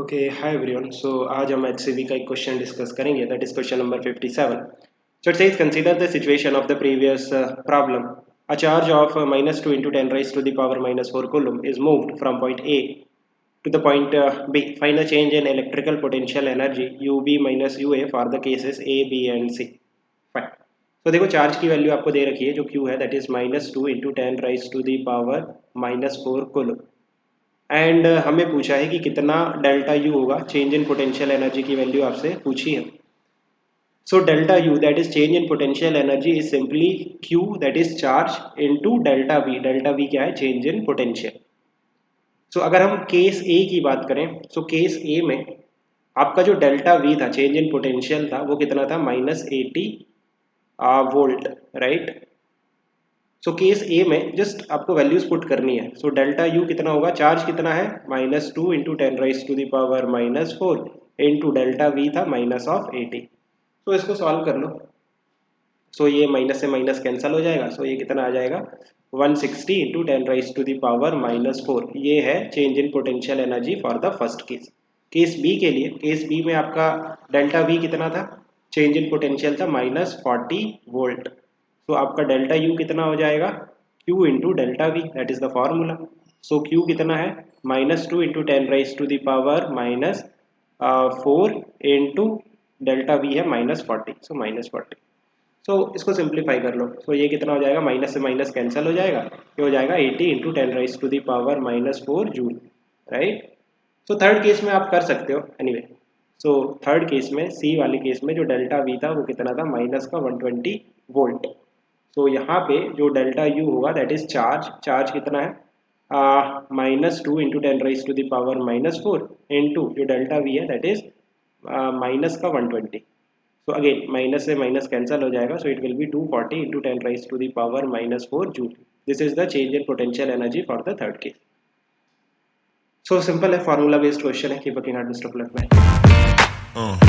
Okay hi everyone. सो आज हम HCV का एक क्वेश्चन डिस्कस करेंगे, that is question number 57. So it says consider the situation of the previous problem. A charge of -2 into 10 raised to the power -4 coulomb is moved from point A to the point B. Find the change in electrical potential energy UB minus UA for the cases A, B and C. Fine. तो देखो charge की value आपको दे रखी है जो Q है, that is -2 into 10 raised to the power -4 coulomb. And हमें पूछा है कि कितना डेल्टा यू होगा, चेंज इन पोटेंशियल एनर्जी की वैल्यू आपसे पूछी है. So delta U that is change in potential energy is simply Q that is charge into delta we. Delta we क्या है? Change in potential. सो अगर हम केस ए की बात करें, सो केस ए में आपका जो डेल्टा वी था, चेंज इन पोटेंशियल था, वो कितना था? -80 वोल्ट, राइट. सो केस ए में जस्ट आपको वैल्यूज पुट करनी है. सो डेल्टा यू कितना होगा? चार्ज कितना है? -2 into 10 raise to the power -4 into delta V था -80. तो इसको सॉल्व कर लो. सो ये माइनस से माइनस कैंसिल हो जाएगा. सो ये कितना आ जाएगा? 160 into 10 raise to the power -4. ये है change in potential energy for the first case. Case B के लिए, केस बी में आपका डेल्टा वी कितना था? चेंज इन पोटेंशियल था -40 वोल्ट. तो आपका डेल्टा यू कितना हो जाएगा? Q into delta V, that is the formula. So Q कितना है? -2 into 10 raise to the power -4 into delta V है -40. सो -40. सो इसको सिंप्लीफाई कर लो. सो ये कितना हो जाएगा? माइनस से माइनस कैंसिल हो जाएगा. ये हो जाएगा 80 into 10 raise to the power -4 joule, right. So third case में आप कर सकते हो एनीवे. सो थर्ड केस में, सी वाले केस में जो डेल्टा वी था वो कितना था? माइनस का 120 वोल्ट. तो यहाँ पे जो डेल्टा यू होगा दैट इज चार्ज. चार्ज कितना है? -2 into 10 raise to the power -4 into जो डेल्टा वी है दैट इज माइनस का 120. सो अगेन माइनस से माइनस कैंसिल हो जाएगा. So it will be 240 into 10 raise to the power -4 joule. This is the change in potential energy for the third case. So simple है, formula based question है. Keep working hard, mister flat.